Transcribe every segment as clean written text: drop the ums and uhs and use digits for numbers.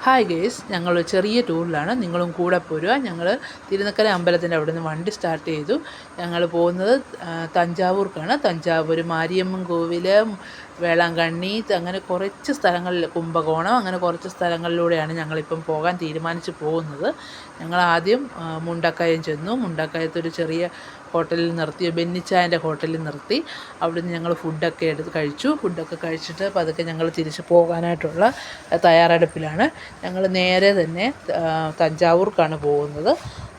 Hi guys, ഞങ്ങൾ ചെറിയ ടൂറിലാണ്. നിങ്ങളും കൂടെ പോരുക. ഞങ്ങൾ തിരുനക്കര അമ്പലത്തിൻ്റെ അവിടെ നിന്ന് വണ്ടി സ്റ്റാർട്ട് ചെയ്തു. ഞങ്ങൾ പോകുന്നത് തഞ്ചാവൂർക്കാണ്. തഞ്ചാവൂർ മാരിയമ്മൻ കോവിൽ, വേളാങ്കണ്ണി, അങ്ങനെ കുറച്ച് സ്ഥലങ്ങളിൽ, കുംഭകോണം, അങ്ങനെ കുറച്ച് സ്ഥലങ്ങളിലൂടെയാണ് ഞങ്ങളിപ്പം പോകാൻ തീരുമാനിച്ച് പോകുന്നത്. ഞങ്ങൾ ആദ്യം മുണ്ടക്കയം ചെന്നു. മുണ്ടക്കയത്തൊരു ചെറിയ ഹോട്ടലിൽ നിർത്തി, ബെന്നിച്ചായൻ്റെ ഹോട്ടലിൽ നിർത്തി. അവിടുന്ന് ഞങ്ങൾ ഫുഡൊക്കെ കഴിച്ചു. ഫുഡൊക്കെ കഴിച്ചിട്ട് പതുക്കെ ഞങ്ങൾ തിരിച്ച് പോകാനായിട്ടുള്ള തയ്യാറെടുപ്പിലാണ്. ഞങ്ങൾ നേരെ തന്നെ തഞ്ചാവൂർക്കാണ് പോകുന്നത്.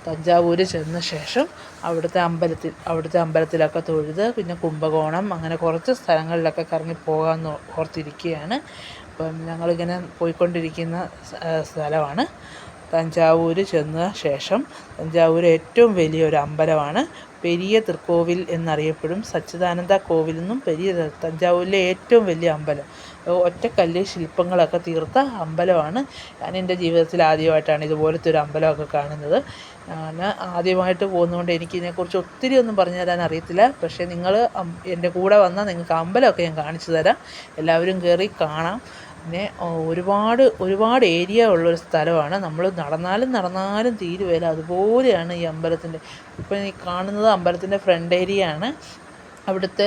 തഞ്ചാവൂർ ചെന്ന ശേഷം അവിടുത്തെ അമ്പലത്തിലൊക്കെ തൊഴുത്, പിന്നെ കുംഭകോണം, അങ്ങനെ കുറച്ച് സ്ഥലങ്ങളിലൊക്കെ കറങ്ങി പോകാമെന്ന് ഓർത്തിരിക്കുകയാണ്. അപ്പം ഞങ്ങളിങ്ങനെ പോയിക്കൊണ്ടിരിക്കുന്ന സ്ഥലമാണ്. തഞ്ചാവൂർ ചെന്ന ശേഷം, തഞ്ചാവൂർ ഏറ്റവും വലിയൊരു അമ്പലമാണ്, പെരിയ തൃക്കോവിൽ എന്നറിയപ്പെടും. സച്ചിദാനന്ദ കോവിൽ എന്നും തഞ്ചാവൂരിലെ ഏറ്റവും വലിയ അമ്പലം. ഒറ്റക്കല്ല് ശില്പങ്ങളൊക്കെ തീർത്ത അമ്പലമാണ്. ഞാൻ എൻ്റെ ജീവിതത്തിൽ ആദ്യമായിട്ടാണ് ഇതുപോലത്തെ ഒരു അമ്പലമൊക്കെ കാണുന്നത്. ഞാൻ ആദ്യമായിട്ട് പോകുന്നതുകൊണ്ട് എനിക്കിതിനെക്കുറിച്ച് ഒത്തിരി ഒന്നും പറഞ്ഞു തരാൻ അറിയത്തില്ല. പക്ഷേ നിങ്ങൾ എൻ്റെ കൂടെ വന്നാൽ നിങ്ങൾക്ക് അമ്പലമൊക്കെ ഞാൻ കാണിച്ചു തരാം. എല്ലാവരും കയറി കാണാം. പിന്നെ ഒരുപാട് ഏരിയ ഉള്ളൊരു സ്ഥലമാണ്. നമ്മൾ നടന്നാലും തീരുകയില്ല, അതുപോലെയാണ് ഈ അമ്പലത്തിൻ്റെ. ഇപ്പം ഈ കാണുന്നത് അമ്പലത്തിൻ്റെ ഫ്രണ്ട് ഏരിയ ആണ്. അവിടുത്തെ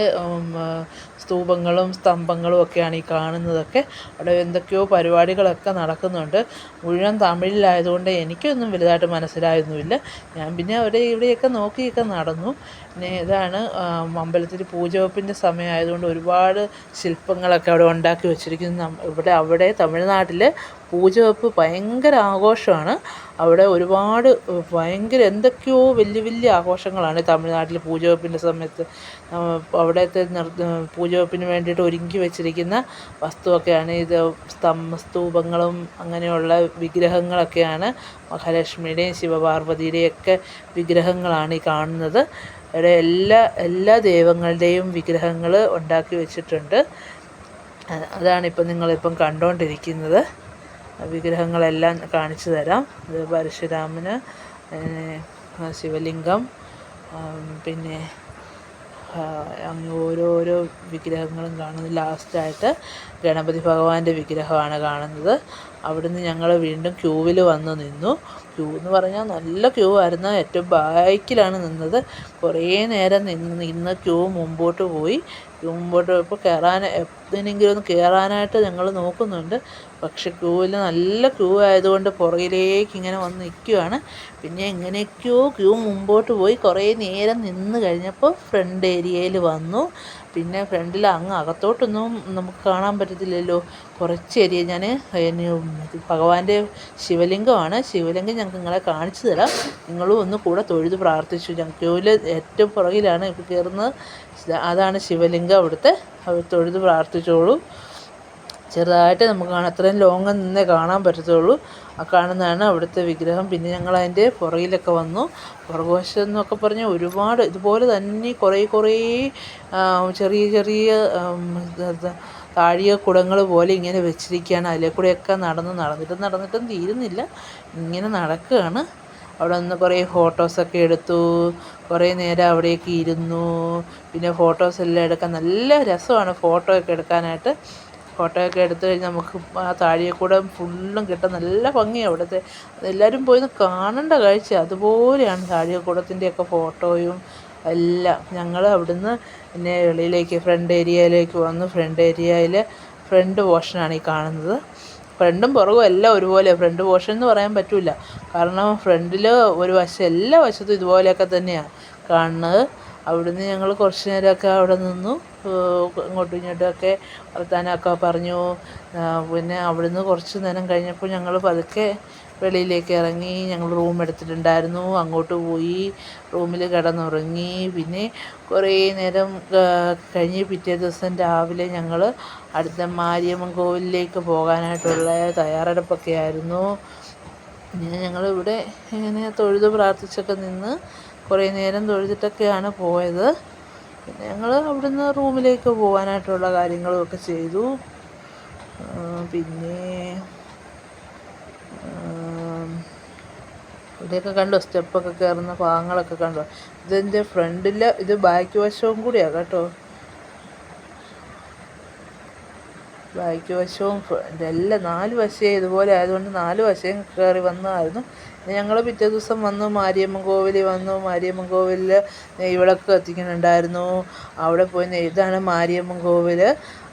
സ്തൂപങ്ങളും സ്തംഭങ്ങളും ഒക്കെയാണ് ഈ കാണുന്നതൊക്കെ. അവിടെ എന്തൊക്കെയോ പരിപാടികളൊക്കെ നടക്കുന്നുണ്ട്. മുഴുവൻ തമിഴിലായതുകൊണ്ട് എനിക്കൊന്നും വലുതായിട്ട് മനസ്സിലായൊന്നുമില്ല. ഞാൻ പിന്നെ അവിടെ ഇവിടെയൊക്കെ നോക്കിയൊക്കെ നടന്നു. പിന്നെ ഇതാണ് അമ്പലത്തിൽ പൂജവെപ്പിൻ്റെ സമയമായതുകൊണ്ട് ഒരുപാട് ശില്പങ്ങളൊക്കെ അവിടെ ഉണ്ടാക്കി വെച്ചിരിക്കുന്നു. അവിടെ തമിഴ്നാട്ടിൽ പൂജവെപ്പ് ഭയങ്കര ആഘോഷമാണ്. അവിടെ ഭയങ്കര എന്തൊക്കെയോ വലിയ ആഘോഷങ്ങളാണ് തമിഴ്നാട്ടിൽ പൂജവെപ്പിൻ്റെ സമയത്ത്. അവിടുത്തെ പൂജവെപ്പിന് വേണ്ടിയിട്ട് ഒരുക്കി വെച്ചിരിക്കുന്ന വസ്തുവൊക്കെയാണ് ഇത്. സ്തൂപങ്ങളും അങ്ങനെയുള്ള വിഗ്രഹങ്ങളൊക്കെയാണ്. മഹാലക്ഷ്മിയുടെയും ശിവപാർവതിയുടെയൊക്കെ വിഗ്രഹങ്ങളാണ് ഈ കാണുന്നത്. അവിടെ എല്ലാ ദൈവങ്ങളുടെയും വിഗ്രഹങ്ങൾ ഉണ്ടാക്കി വെച്ചിട്ടുണ്ട്. അതാണിപ്പം നിങ്ങളിപ്പം കണ്ടുകൊണ്ടിരിക്കുന്നത്. വിഗ്രഹങ്ങളെല്ലാം കാണിച്ചു തരാം. ഇത് പരശുരാമന്, ശിവലിംഗം, പിന്നെ അങ്ങ് ഓരോരോ വിഗ്രഹങ്ങളും കാണുന്നു. ലാസ്റ്റായിട്ട് ഗണപതി ഭഗവാന്റെ വിഗ്രഹമാണ് കാണുന്നത്. അവിടുന്ന് ഞങ്ങൾ വീണ്ടും ക്യൂവിൽ വന്ന് നിന്നു. ക്യൂ എന്ന് പറഞ്ഞാൽ നല്ല ക്യൂ ആയിരുന്നു. ഏറ്റവും ബാക്കിലാണ് നിന്നത്. കുറേ നേരം നിന്ന് ക്യൂ മുമ്പോട്ട് പോയപ്പോൾ എങ്ങനെയെങ്കിലും ഒന്ന് കയറാനായിട്ട് ഞങ്ങൾ നോക്കുന്നുണ്ട്. പക്ഷെ ക്യൂവിൽ നല്ല ക്യൂ ആയതുകൊണ്ട് പുറകിലേക്ക് ഇങ്ങനെ വന്ന് നിൽക്കുകയാണ്. പിന്നെ എങ്ങനെയൊക്കെയോ ക്യൂ മുമ്പോട്ട് പോയി കുറേ നേരം നിന്ന് കഴിഞ്ഞപ്പോൾ ഫ്രണ്ട് ഏരിയയിൽ വന്നു. പിന്നെ ഫ്രണ്ടിൽ അങ്ങ് അകത്തോട്ടൊന്നും നമുക്ക് കാണാൻ പറ്റത്തില്ലല്ലോ. കുറച്ച് ഏരിയ ഭഗവാന്റെ ശിവലിംഗമാണ്. ശിവലിംഗം ഞങ്ങൾക്ക് നിങ്ങളെ കാണിച്ചു തരാം. നിങ്ങളും ഒന്ന് കൂടെ തൊഴുത് പ്രാർത്ഥിച്ചു. ക്യൂവിൽ ഏറ്റവും പുറകിലാണ് ഇപ്പോൾ കയറുന്നത്. അതാണ് ശിവലിംഗം. അവിടുത്തെ തൊഴുത് പ്രാർത്ഥിച്ചോളൂ. ചെറുതായിട്ട് നമുക്ക് അത്രയും ലോങ് നിന്നേ കാണാൻ പറ്റത്തുള്ളൂ. ആ കാണുന്നതാണ് അവിടുത്തെ വിഗ്രഹം. പിന്നെ ഞങ്ങൾ അതിൻ്റെ പുറകിലൊക്കെ വന്നു. പുറകുവശം എന്നൊക്കെ പറഞ്ഞാൽ ഒരുപാട് ഇതുപോലെ തന്നെ കുറേ ചെറിയ താഴികക്കുടങ്ങൾ പോലെ ഇങ്ങനെ വെച്ചിരിക്കുകയാണ്. അതിലെ കൂടെയൊക്കെ നടന്നിട്ടും തീരുന്നില്ല. ഇങ്ങനെ നടക്കുകയാണ്. അവിടെ നിന്ന് കുറേ ഫോട്ടോസൊക്കെ എടുത്തു. കുറേ നേരം അവിടേക്ക് ഇരുന്നു. പിന്നെ ഫോട്ടോസ് എല്ലാം എടുക്കാൻ നല്ല രസമാണ്. ഫോട്ടോ ഒക്കെ എടുത്തു കഴിഞ്ഞാൽ നമുക്ക് ആ താഴെക്കൂടെ ഫുള്ളും കിട്ടും. നല്ല ഭംഗിയാണ് അവിടുത്തെ. എല്ലാവരും പോയി കാണേണ്ട കാഴ്ച. അതുപോലെയാണ് താഴെക്കൂടത്തിൻ്റെയൊക്കെ ഫോട്ടോയും എല്ലാം. ഞങ്ങൾ അവിടുന്ന് പിന്നെ വെളിയിലേക്ക് ഫ്രണ്ട് ഏരിയയിലേക്ക് വന്നു. ഫ്രണ്ട് ഏരിയയിൽ ഫ്രണ്ട് പോർഷനാണ് ഈ കാണുന്നത്. ഫ്രണ്ടും പുറകും എല്ലാം ഒരുപോലെ. ഫ്രണ്ട് പോർഷൻ എന്ന് പറയാൻ പറ്റില്ല. കാരണം ഫ്രണ്ടിൽ എല്ലാ വശത്തും ഇതുപോലെയൊക്കെ തന്നെയാണ് കാണുന്നത്. അവിടുന്ന് ഞങ്ങൾ കുറച്ച് നേരമൊക്കെ അവിടെ നിന്നു. ഇങ്ങോട്ടും ഇങ്ങോട്ടുമൊക്കെ വർത്താനമൊക്കെ പറഞ്ഞു. പിന്നെ അവിടുന്ന് കുറച്ച് നേരം കഴിഞ്ഞപ്പോൾ ഞങ്ങൾ പതുക്കെ വെളിയിലേക്ക് ഇറങ്ങി. ഞങ്ങൾ റൂം എടുത്തിട്ടുണ്ടായിരുന്നു. അങ്ങോട്ട് പോയി റൂമിൽ കിടന്നുറങ്ങി. പിന്നെ കുറേ നേരം കഴിഞ്ഞ് പിറ്റേ ദിവസം രാവിലെ ഞങ്ങൾ അടുത്ത മാരിയമ്മൻ കോവിലിലേക്ക് പോകാനായിട്ടുള്ള തയ്യാറെടുപ്പൊക്കെ ആയിരുന്നു. പിന്നെ ഞങ്ങളിവിടെ ഇങ്ങനെ തൊഴുത് പ്രാർത്ഥിച്ചൊക്കെ നിന്ന് കുറേ നേരം തൊഴുതിട്ടൊക്കെയാണ് പോയത്. പിന്നെ ഞങ്ങൾ അവിടുന്ന് റൂമിലേക്ക് പോകാനായിട്ടുള്ള കാര്യങ്ങളുമൊക്കെ ചെയ്തു. പിന്നെ ഇവിടെയൊക്കെ കണ്ടോ, സ്റ്റെപ്പൊക്കെ കയറുന്ന ഭാഗങ്ങളൊക്കെ കണ്ടോ. ഇതിൻ്റെ ഫ്രണ്ടിൽ ഇത് ബാക്ക് വശവും കൂടിയാണ് കേട്ടോ. ബാക്ക് വശവും എല്ലാം 4 വശവും ഇതുപോലെ ആയതുകൊണ്ട് 4 വശവും കയറി വന്നതായിരുന്നു. ഞങ്ങൾ പിറ്റേ ദിവസം വന്നു മാരിയമ്മൻ കോവിലിൽ വന്നു. മാരിയമ്മൻ കോവിലിൽ നെയ്വിളക്ക് കത്തിക്കുന്നുണ്ടായിരുന്നു. അവിടെ പോയി ഇതാണ് മാരിയമ്മൻ കോവിൽ.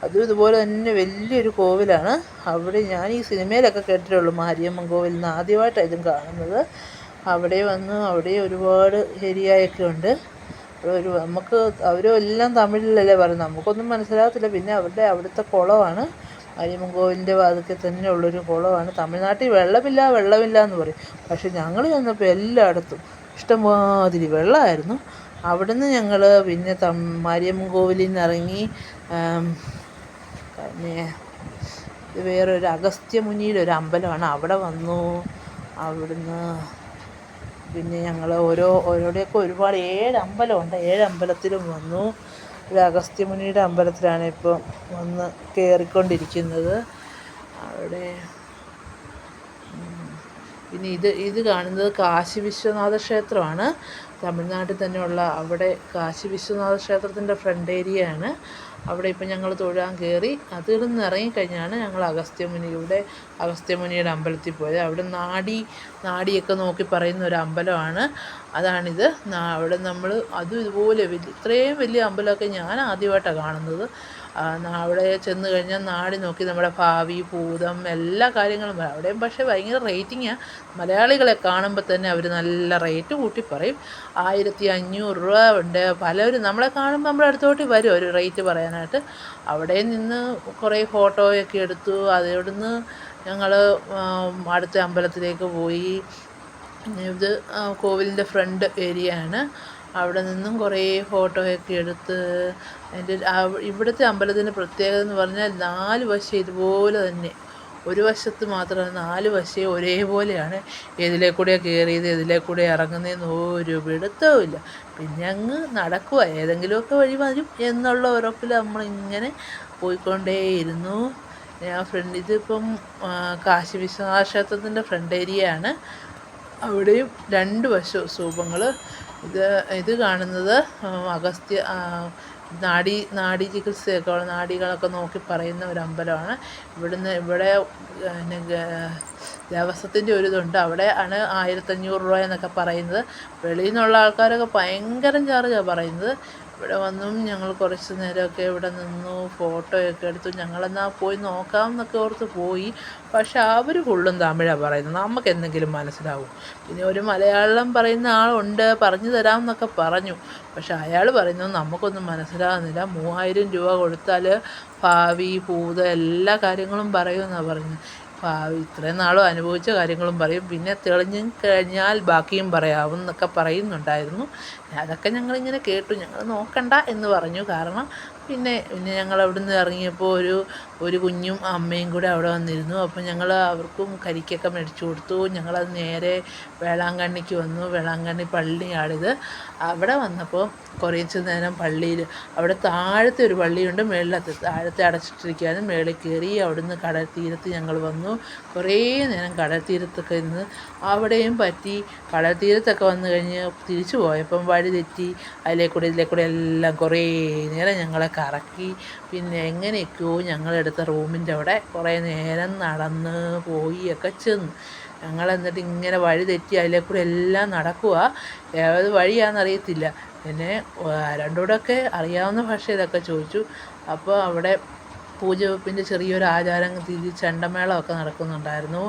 അതും ഇതുപോലെ തന്നെ വലിയൊരു കോവിലാണ്. അവിടെ ഞാൻ ഈ സിനിമയിലൊക്കെ കേട്ടിട്ടുള്ളൂ മാരിയമ്മൻ കോവിൽ നിന്ന്, ആദ്യമായിട്ടാണ് ഇതും കാണുന്നത്. അവിടെ വന്നു. അവിടെ ഒരുപാട് ഏരിയയൊക്കെ ഉണ്ട്. നമുക്ക് അവരും എല്ലാം തമിഴിലല്ലേ പറയുന്നത്, നമുക്കൊന്നും മനസ്സിലാകത്തില്ല. പിന്നെ അവിടുത്തെ കുളമാണ്, മാരിയമ്മൻ കോവിലിൻ്റെ വാതിൽക്കൽ തന്നെ ഉള്ളൊരു കുളമാണ്. തമിഴ്നാട്ടിൽ വെള്ളമില്ല എന്ന് പറയും. പക്ഷെ ഞങ്ങൾ ചെന്നപ്പോൾ എല്ലായിടത്തും ഇഷ്ടംമാതിരി വെള്ളമായിരുന്നു. അവിടുന്ന് ഞങ്ങൾ പിന്നെ മാരിയമ്മൻ കോവിലിൽ നിന്ന് ഇറങ്ങി പിന്നെ ഇത് വേറൊരു അഗസ്ത്യമുനിയുടെ ഒരു അമ്പലമാണ്, അവിടെ വന്നു. അവിടുന്ന് പിന്നെ ഞങ്ങൾ ഓരോടെയൊക്കെ ഒരുപാട് 7 അമ്പലമുണ്ട്. 7 അമ്പലത്തിലും വന്നു. ഒരു അഗസ്ത്യമുനിയുടെ അമ്പലത്തിലാണ് ഇപ്പോൾ വന്ന് കയറിക്കൊണ്ടിരിക്കുന്നത്. അവിടെ പിന്നെ ഇത് കാണുന്നത് കാശി വിശ്വനാഥ ക്ഷേത്രമാണ്. തമിഴ്നാട്ടിൽ തന്നെയുള്ള അവിടെ കാശി വിശ്വനാഥ ക്ഷേത്രത്തിൻ്റെ ഫ്രണ്ട് ഏരിയയാണ്. അവിടെ ഇപ്പം ഞങ്ങൾ തൊഴാൻ കയറി. അതിൽ നിന്ന് ഇറങ്ങിക്കഴിഞ്ഞാണ് ഞങ്ങൾ അഗസ്ത്യമുനിയുടെ അമ്പലത്തിൽ പോയത്. അവിടെ നാടിയൊക്കെ നോക്കി പറയുന്ന ഒരു അമ്പലമാണ്. അതാണിത്. അവിടെ നമ്മൾ അതും ഇതുപോലെ ഇത്രയും വലിയ അമ്പലമൊക്കെ ഞാൻ ആദ്യമായിട്ടാണ് കാണുന്നത്. അവിടെ ചെന്ന് കഴിഞ്ഞാൽ നാടി നോക്കി നമ്മുടെ ഭാവി ഭൂതം എല്ലാ കാര്യങ്ങളും പറയും. അവിടെയും പക്ഷേ ഭയങ്കര റേറ്റിങ്ങാണ്. മലയാളികളെ കാണുമ്പോൾ തന്നെ അവർ നല്ല റേറ്റ് കൂട്ടി പറയും. 1500 രൂപ ഉണ്ട്. പലരും നമ്മളെ കാണുമ്പോൾ നമ്മുടെ അടുത്തോട്ട് വരും ഒരു റേറ്റ് പറയാനായിട്ട്. അവിടെ നിന്ന് കുറേ ഫോട്ടോയൊക്കെ എടുത്തു. അവിടുന്ന് ഞങ്ങൾ അടുത്ത അമ്പലത്തിലേക്ക് പോയി. ഇത് കോവിലിൻ്റെ ഫ്രണ്ട് ഏരിയയാണ്. അവിടെ നിന്നും കുറേ ഫോട്ടോയൊക്കെ എടുത്ത് ഇവിടുത്തെ അമ്പലത്തിൻ്റെ പ്രത്യേകത എന്ന് പറഞ്ഞാൽ 4 വശം ഇതുപോലെ തന്നെ, ഒരു വശത്ത് മാത്രമല്ല 4 വശവും ഒരേപോലെയാണ്. ഏതിലേ കൂടെയാണ് കയറിയത് ഏതിലേ കൂടെ ഇറങ്ങുന്നതെന്ന് ഒരു പിടുത്തവുമില്ല. പിന്നെ അങ്ങ് നടക്കുക, ഏതെങ്കിലുമൊക്കെ വഴി വരും എന്നുള്ള ഉറപ്പിൽ നമ്മളിങ്ങനെ പോയിക്കൊണ്ടേയിരുന്നു. ഇതിപ്പം കാശി വിശ്വനാഥ ക്ഷേത്രത്തിൻ്റെ ഫ്രണ്ട് ഏരിയയാണ്. അവിടെയും 2 വശവും സ്തൂപങ്ങൾ. ഇത് കാണുന്നത് നാഡീ ചികിത്സയൊക്കെ നാഡികളൊക്കെ നോക്കി പറയുന്ന ഒരു അമ്പലമാണ്. ഇവിടെ ദേവസ്വത്തിൻ്റെ ഒരു ഇതുണ്ട്. അവിടെ ആണ് 1500 രൂപ എന്നൊക്കെ പറയുന്നത്. വെളിയിൽ നിന്നുള്ള ആൾക്കാരൊക്കെ ഭയങ്കര ചാർജാണ് പറയുന്നത്. ഇവിടെ വന്നും ഞങ്ങൾ കുറച്ച് നേരമൊക്കെ ഇവിടെ നിന്നു, ഫോട്ടോയൊക്കെ എടുത്തു. ഞങ്ങളെന്നാൽ പോയി നോക്കാമെന്നൊക്കെ ഓർത്ത് പോയി. പക്ഷെ അവർ ഫുള്ളും തമിഴാണ് പറയുന്നത്, നമുക്ക് എന്തെങ്കിലും മനസ്സിലാവും. പിന്നെ ഒരു മലയാളം പറയുന്ന ആളുണ്ട്, പറഞ്ഞു തരാമെന്നൊക്കെ പറഞ്ഞു. പക്ഷെ അയാൾ പറയുന്നത് നമുക്കൊന്നും മനസ്സിലാകുന്നില്ല. 3000 രൂപ കൊടുത്താൽ ഭാവി ഭൂതം എല്ലാ കാര്യങ്ങളും പറയുമെന്നാണ് പറയുന്നത്. ഇത്രയും നാളും അനുഭവിച്ച കാര്യങ്ങളും പറയും. പിന്നെ തെളിഞ്ഞു കഴിഞ്ഞാൽ ബാക്കിയും പറയാവും എന്നൊക്കെ പറയുന്നുണ്ടായിരുന്നു. അതൊക്കെ ഞങ്ങളിങ്ങനെ കേട്ടു. ഞങ്ങൾ നോക്കണ്ട എന്ന് പറഞ്ഞു. കാരണം പിന്നെ ഞങ്ങൾ അവിടെ നിന്ന് ഇറങ്ങിയപ്പോൾ ഒരു കുഞ്ഞും അമ്മയും കൂടെ അവിടെ വന്നിരുന്നു. അപ്പോൾ ഞങ്ങൾ അവർക്കും കരിക്കൊക്കെ മേടിച്ചു കൊടുത്തു. ഞങ്ങളത് നേരെ വേളാങ്കണ്ണിക്ക് വന്നു. വേളാങ്കണ്ണി പള്ളിയാണിത്. അവിടെ വന്നപ്പോൾ കുറച്ച് നേരം പള്ളിയിൽ, അവിടെ താഴത്തെ ഒരു പള്ളിയുണ്ട്, താഴത്തെ അടച്ചിട്ടിരിക്കുകയാണ്. മേളിൽ കയറി അവിടുന്ന് കടൽ തീരത്ത് ഞങ്ങൾ വന്നു. കുറേ നേരം കടൽ തീരത്തൊക്കെ നിന്ന് അവിടെയും പറ്റി. കടൽ തീരത്തൊക്കെ വന്നു കഴിഞ്ഞ് തിരിച്ചു പോയപ്പം വഴി തെറ്റി. ഇതിലേ കൂടെ എല്ലാം കുറേ നേരം ഞങ്ങളെ കറക്കി. പിന്നെ എങ്ങനെയൊക്കെയോ ഞങ്ങളെടുത്ത റൂമിൻ്റെ അവിടെ കുറേ നേരം നടന്ന് പോയി ഒക്കെ ചെന്നു. ഞങ്ങളെന്നിട്ട് ഇങ്ങനെ വഴി തെറ്റി അതിലേ കൂടെ എല്ലാം നടക്കുക. ഏത് വഴിയാണെന്നറിയത്തില്ല. പിന്നെ രണ്ടുകൂടെയൊക്കെ അറിയാവുന്ന ഭാഷയിലൊക്കെ ചോദിച്ചു. അപ്പോൾ അവിടെ പൂജവെപ്പിൻ്റെ ചെറിയൊരു ആചാരം ചെണ്ടമേളമൊക്കെ നടക്കുന്നുണ്ടായിരുന്നു.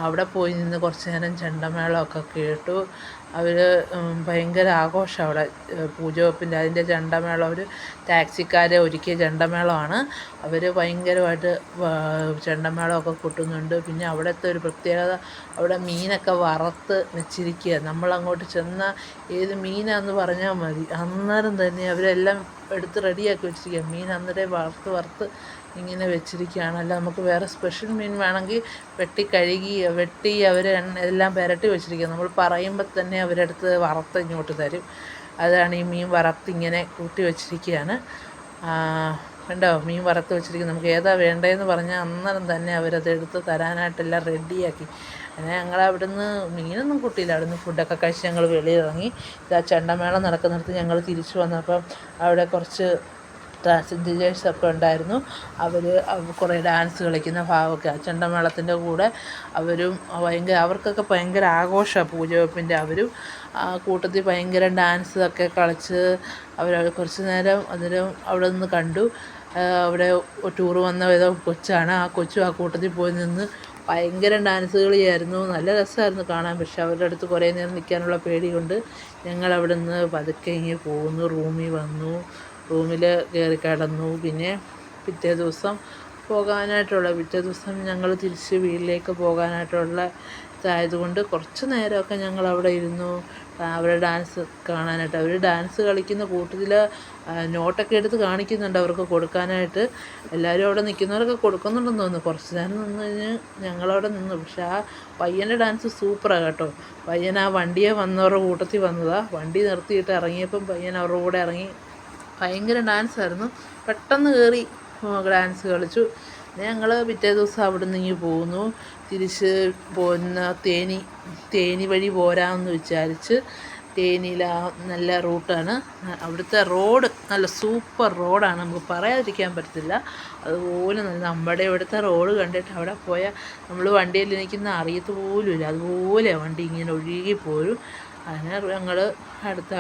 അവിടെ പോയി നിന്ന് കുറച്ച് നേരം ചെണ്ടമേളമൊക്കെ കേട്ടു. അവർ ഭയങ്കര ആഘോഷം അവിടെ പൂജവെപ്പിൻ്റെ അതിൻ്റെ ചെണ്ടമേളം. ഒരു ടാക്സിക്കാരെ ഒരുക്കിയ ചെണ്ടമേളമാണ്. അവർ ഭയങ്കരമായിട്ട് ചെണ്ടമേളമൊക്കെ കൊട്ടുന്നുണ്ട്. പിന്നെ അവിടുത്തെ ഒരു പ്രത്യേകത, അവിടെ മീനൊക്കെ വറുത്ത് വെച്ചിരിക്കുക. നമ്മളങ്ങോട്ട് ചെന്നാൽ ഏത് മീനാന്ന് പറഞ്ഞാൽ മതി, അന്നേരം തന്നെ അവരെല്ലാം എടുത്ത് റെഡിയാക്കി വെച്ചിരിക്കുക. മീൻ അന്നേരം വറുത്ത് ഇങ്ങനെ വെച്ചിരിക്കുകയാണ്. അല്ല നമുക്ക് വേറെ സ്പെഷ്യൽ മീൻ വേണമെങ്കിൽ വെട്ടി അവർ എല്ലാം പുരട്ടി വെച്ചിരിക്കുക. നമ്മൾ പറയുമ്പോൾ തന്നെ അവരെടുത്ത് വറുത്ത് ഇങ്ങോട്ട് തരും. അതാണ് ഈ മീൻ വറുത്തിങ്ങനെ കൂട്ടി വെച്ചിരിക്കുകയാണ്. കണ്ടോ, മീൻ വറുത്ത് വെച്ചിരിക്കുന്നത്. നമുക്ക് ഏതാ വേണ്ടതെന്ന് പറഞ്ഞാൽ അന്നേരം തന്നെ അവരതെടുത്ത് തരാനായിട്ടെല്ലാം റെഡിയാക്കി. അങ്ങനെ ഞങ്ങൾ അവിടുന്ന് മീനൊന്നും കൂട്ടിയില്ല. അവിടുന്ന് ഫുഡൊക്കെ കഴിച്ച് ഞങ്ങൾ വെളിയിലിറങ്ങി. ചെണ്ടമേളം നടക്കുന്നിടത്ത് ഞങ്ങൾ തിരിച്ചു വന്നപ്പം അവിടെ കുറച്ച് ഡാൻസ് ടീച്ചേഴ്സൊക്കെ ഉണ്ടായിരുന്നു. അവർ കുറേ ഡാൻസ് കളിക്കുന്ന ഭാഗമൊക്കെ ചെണ്ടമേളത്തിൻ്റെ കൂടെ അവരും അവർക്കൊക്കെ ഭയങ്കര ആഘോഷമാണ് പൂജവെപ്പിൻ്റെ. അവരും ആ കൂട്ടത്തിൽ ഭയങ്കര ഡാൻസ് ഒക്കെ കളിച്ച് അവർ കുറച്ച് നേരം അന്നേരം അവിടെ നിന്ന് കണ്ടു. അവിടെ ടൂറ് വന്ന ഏതോ കൊച്ചാണ്. ആ കൊച്ചും ആ കൂട്ടത്തിൽ പോയി നിന്ന് ഭയങ്കര ഡാൻസ് കളിയായിരുന്നു. നല്ല രസമായിരുന്നു കാണാൻ. പക്ഷെ അവരുടെ അടുത്ത് കുറേ നേരം നിൽക്കാനുള്ള പേടി കൊണ്ട് ഞങ്ങളവിടെ നിന്ന് പതുക്കെ ഇങ്ങനെ പോകുന്നു. റൂമിൽ വന്നു, റൂമിൽ കയറി കിടന്നു. പിന്നെ പിറ്റേ ദിവസം ഞങ്ങൾ തിരിച്ച് വീട്ടിലേക്ക് പോകാനായിട്ടുള്ള ഇതായതുകൊണ്ട് കുറച്ച് നേരമൊക്കെ ഞങ്ങളവിടെ ഇരുന്നു അവരുടെ ഡാൻസ് കാണാനായിട്ട്. അവർ ഡാൻസ് കളിക്കുന്ന കൂട്ടത്തിൽ നോട്ടൊക്കെ എടുത്ത് കാണിക്കുന്നുണ്ട് അവർക്ക് കൊടുക്കാനായിട്ട്. എല്ലാവരും അവിടെ നിൽക്കുന്നവരൊക്കെ കൊടുക്കുന്നുണ്ടെന്ന് തോന്നുന്നു. കുറച്ച് നേരം നിന്ന് കഴിഞ്ഞ് ഞങ്ങളവിടെ നിന്നു. പക്ഷെ ആ പയ്യൻ്റെ ഡാൻസ് സൂപ്പറാണ് കേട്ടോ. പയ്യൻ ആ വണ്ടിയെ വന്നവരുടെ കൂട്ടത്തിൽ വന്നതാണ്. വണ്ടി നിർത്തിയിട്ട് ഇറങ്ങിയപ്പം പയ്യൻ അവരുടെ കൂടെ ഇറങ്ങി ഭയങ്കര ഡാൻസായിരുന്നു. പെട്ടെന്ന് കയറി ഡാൻസ് കളിച്ചു. ഞങ്ങൾ പിറ്റേ ദിവസം അവിടെ നിന്ന് ഇങ്ങ് പോന്നു. തിരിച്ച് പോകുന്ന തേനി വഴി പോരാമെന്ന് വിചാരിച്ച്. തേനിയിൽ നല്ല റൂട്ടാണ്. അവിടുത്തെ റോഡ് നല്ല സൂപ്പർ റോഡാണ്, നമുക്ക് പറയാതിരിക്കാൻ പറ്റത്തില്ല. അതുപോലെ നല്ല നമ്മുടെ ഇവിടുത്തെ റോഡ് കണ്ടിട്ട് അവിടെ പോയാൽ നമ്മൾ വണ്ടിയിൽ നിൽക്കുന്ന അറിയത്ത് പോലുമില്ല. അതുപോലെ വണ്ടി ഇങ്ങനെ ഒഴുകി പോരും. അങ്ങനെ ഞങ്ങൾ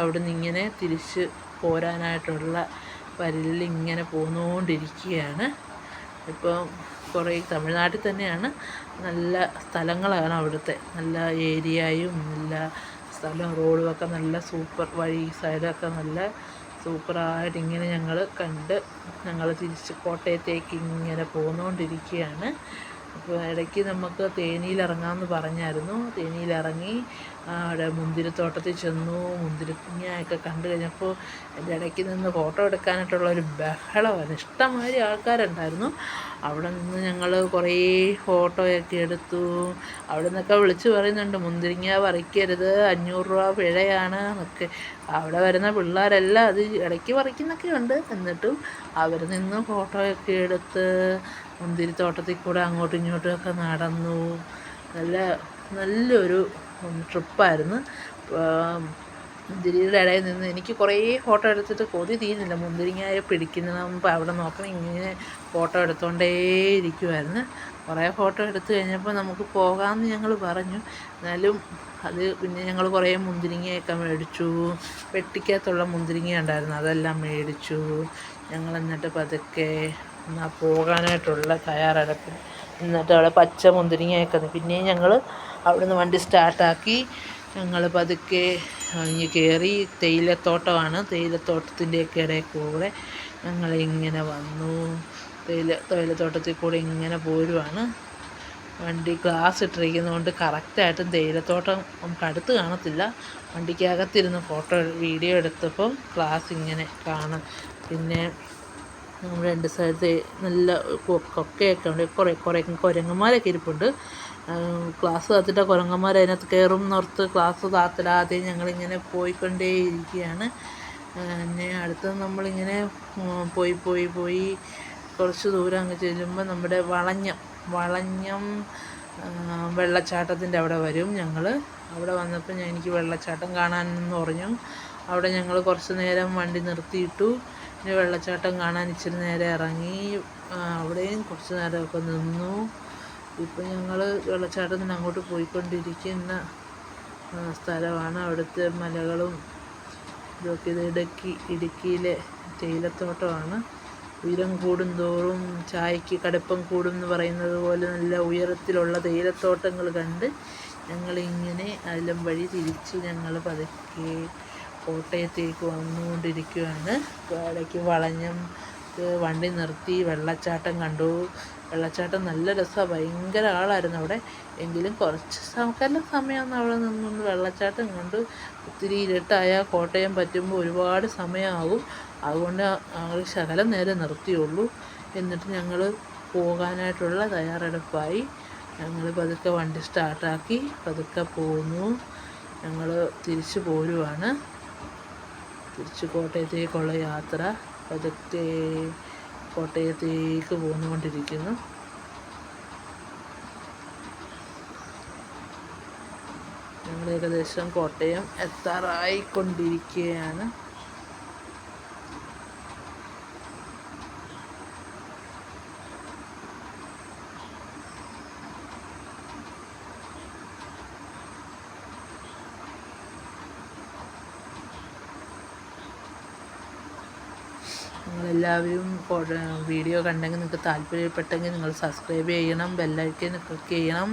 അവിടെ നിന്ന് ഇങ്ങനെ തിരിച്ച് പോരാനായിട്ടുള്ള വരലിൽ ഇങ്ങനെ പോന്നുകൊണ്ടിരിക്കുകയാണ്. ഇപ്പം കുറേ തമിഴ്നാട്ടിൽ തന്നെയാണ്. നല്ല സ്ഥലങ്ങളാണ് അവിടുത്തെ. നല്ല ഏരിയയും നല്ല സ്ഥലം റോഡുമൊക്കെ നല്ല സൂപ്പർ. വഴി സൈഡൊക്കെ നല്ല സൂപ്പറായിട്ട് ഇങ്ങനെ ഞങ്ങൾ കണ്ട് ഞങ്ങൾ തിരിച്ച് കോട്ടയത്തേക്ക് ഇങ്ങനെ പോന്നുകൊണ്ടിരിക്കുകയാണ്. അപ്പോൾ ഇടയ്ക്ക് നമുക്ക് തേനിയിലിറങ്ങാമെന്ന് പറഞ്ഞായിരുന്നു. തേനിയിലിറങ്ങി അവിടെ മുന്തിരിത്തോട്ടത്തിൽ ചെന്നു. മുന്തിരിങ്ങയൊക്കെ കണ്ടു കഴിഞ്ഞപ്പോൾ എൻ്റെ ഇടയ്ക്ക് നിന്ന് ഫോട്ടോ എടുക്കാനായിട്ടുള്ളൊരു ബഹളമായിരുന്നു. ഇഷ്ടംമാതിരി ആൾക്കാരുണ്ടായിരുന്നു. അവിടെ നിന്ന് ഞങ്ങൾ കുറേ ഫോട്ടോയൊക്കെ എടുത്തു. അവിടെ നിന്നൊക്കെ വിളിച്ച് പറയുന്നുണ്ട് മുന്തിരിങ്ങ പറിക്കരുത്, 500 രൂപ പിഴയാണ് എന്നൊക്കെ. അവിടെ വരുന്ന പിള്ളേരെല്ലാം അത് ഇടയ്ക്ക് പറിക്കുന്നൊക്കെ ഉണ്ട്. എന്നിട്ടും അവർ നിന്ന് ഫോട്ടോയൊക്കെ എടുത്ത് മുന്തിരിത്തോട്ടത്തിൽ കൂടെ അങ്ങോട്ടും ഇങ്ങോട്ടും ഒക്കെ നടന്നു. നല്ലൊരു ട്രിപ്പായിരുന്നു. മുന്തിരിയുടെ ഇടയിൽ നിന്ന് എനിക്ക് കുറേ ഫോട്ടോ എടുത്തിട്ട് കൊതി തീരുന്നില്ല. മുന്തിരിങ്ങയെ പിടിക്കുന്നതാകുമ്പോൾ അവിടെ നോക്കണം, ഇങ്ങനെ ഫോട്ടോ എടുത്തുകൊണ്ടേ ഇരിക്കുമായിരുന്നു. കുറേ ഫോട്ടോ എടുത്തു കഴിഞ്ഞപ്പോൾ നമുക്ക് പോകാമെന്ന് ഞങ്ങൾ പറഞ്ഞു. എന്നാലും അത് പിന്നെ ഞങ്ങൾ കുറേ മുന്തിരിങ്ങയൊക്കെ മേടിച്ചു. പെട്ടിക്കകത്തുള്ള മുന്തിരിങ്ങ ഉണ്ടായിരുന്നു, അതെല്ലാം മേടിച്ചു. ഞങ്ങൾ എന്നിട്ട് പതുക്കെ പോകാനായിട്ടുള്ള തയ്യാറെടുപ്പിൽ. എന്നിട്ട് അവിടെ പച്ച മുന്തിരിങ്ങയൊക്കെ പിന്നെയും ഞങ്ങൾ അവിടുന്ന് വണ്ടി സ്റ്റാർട്ടാക്കി. ഞങ്ങൾ പതുക്കെ ഇങ്ങ് കയറി. തേയിലത്തോട്ടമാണ്. തേയിലത്തോട്ടത്തിൻ്റെയൊക്കെ ഇടയിൽ കൂടെ ഞങ്ങളിങ്ങനെ വന്നു. തേയിലത്തോട്ടത്തിൽ കൂടെ ഇങ്ങനെ പോരുവാണ്. വണ്ടി ഗ്ലാസ് ഇട്ടിരിക്കുന്നതുകൊണ്ട് കറക്റ്റായിട്ടും തേയിലത്തോട്ടം നമുക്ക് അടുത്ത് കാണത്തില്ല. വണ്ടിക്കകത്തിരുന്ന് വീഡിയോ എടുത്തപ്പം ഗ്ലാസ് ഇങ്ങനെ കാണും. പിന്നെ നമ്മുടെ 2 സൈഡ് നല്ല കൊക്കയൊക്കെ ഉണ്ട്. കുറേ കുരങ്ങന്മാരൊക്കെ ഇരിപ്പുണ്ട്. ക്ലാസ് താത്തിട്ട കുരങ്ങന്മാർ അതിനകത്ത് കയറും എന്നോർത്ത് ക്ലാസ് താത്തിടാതെ ഞങ്ങളിങ്ങനെ പോയിക്കൊണ്ടേയിരിക്കുകയാണ്. പിന്നെ അടുത്ത് നമ്മളിങ്ങനെ പോയി കുറച്ച് ദൂരം അങ്ങ് ചെല്ലുമ്പോൾ നമ്മുടെ വളഞ്ഞം വെള്ളച്ചാട്ടത്തിൻ്റെ അവിടെ വരും. ഞങ്ങൾ അവിടെ വന്നപ്പോൾ എനിക്ക് വെള്ളച്ചാട്ടം കാണാനെന്ന് പറഞ്ഞു. അവിടെ ഞങ്ങൾ കുറച്ച് നേരം വണ്ടി നിർത്തിയിട്ടു. പിന്നെ വെള്ളച്ചാട്ടം കാണാൻ ഇച്ചിരി നേരം ഇറങ്ങി. അവിടെയും കുറച്ച് നേരമൊക്കെ നിന്നു. ഇപ്പം ഞങ്ങൾ വെള്ളച്ചാട്ടത്തിന് അങ്ങോട്ട് പോയിക്കൊണ്ടിരിക്കുന്ന സ്ഥലമാണ്. അവിടുത്തെ മലകളും ഇതൊക്കെ. ഇത് ഇടുക്കിയിലെ തേയിലത്തോട്ടമാണ്. ഉയരം കൂടുന്തോറും ചായക്ക് കടുപ്പം കൂടും എന്ന് പറയുന്നത് പോലെ നല്ല ഉയരത്തിലുള്ള തേയിലത്തോട്ടങ്ങൾ കണ്ട് ഞങ്ങളിങ്ങനെ അതിലും വഴി തിരിച്ച് ഞങ്ങൾ പതുക്കെ കോട്ടയത്തേക്ക് വന്നുകൊണ്ടിരിക്കുകയാണ്. ഇടയ്ക്ക് വളഞ്ഞം വണ്ടി നിർത്തി വെള്ളച്ചാട്ടം കണ്ടു. വെള്ളച്ചാട്ടം നല്ല രസമാണ്. ഭയങ്കര ആളായിരുന്നു അവിടെ. എങ്കിലും കുറച്ച് സമയം അവിടെ നിന്നൊന്ന് വെള്ളച്ചാട്ടം കണ്ടു. ഒത്തിരി ഇരുട്ടായാൽ കോട്ടയം പറ്റുമ്പോൾ ഒരുപാട് സമയമാകും. അതുകൊണ്ട് ഞങ്ങൾ ശകലം നേരം നിർത്തിയുള്ളൂ. എന്നിട്ട് ഞങ്ങൾ പോകാനായിട്ടുള്ള തയ്യാറെടുപ്പായി. ഞങ്ങൾ പതുക്കെ വണ്ടി സ്റ്റാർട്ടാക്കി പതുക്കെ പോന്നു. ഞങ്ങൾ തിരിച്ചു പോരുവാണ്. തിരിച്ച് കോട്ടയത്തേക്കുള്ള യാത്ര പതുക്കെ കോട്ടയത്തേക്ക് പോന്നുകൊണ്ടിരിക്കുന്നു. ഞങ്ങൾ ഏകദേശം കോട്ടയം എത്താറായിക്കൊണ്ടിരിക്കുകയാണ്. നിങ്ങളെല്ലാവരും വീഡിയോ കണ്ടെങ്കിൽ നിങ്ങൾക്ക് താല്പര്യപ്പെട്ടെങ്കിൽ നിങ്ങൾ സബ്സ്ക്രൈബ് ചെയ്യണം, ബെല്ലൈക്കൻ ക്ലിക്ക് ചെയ്യണം.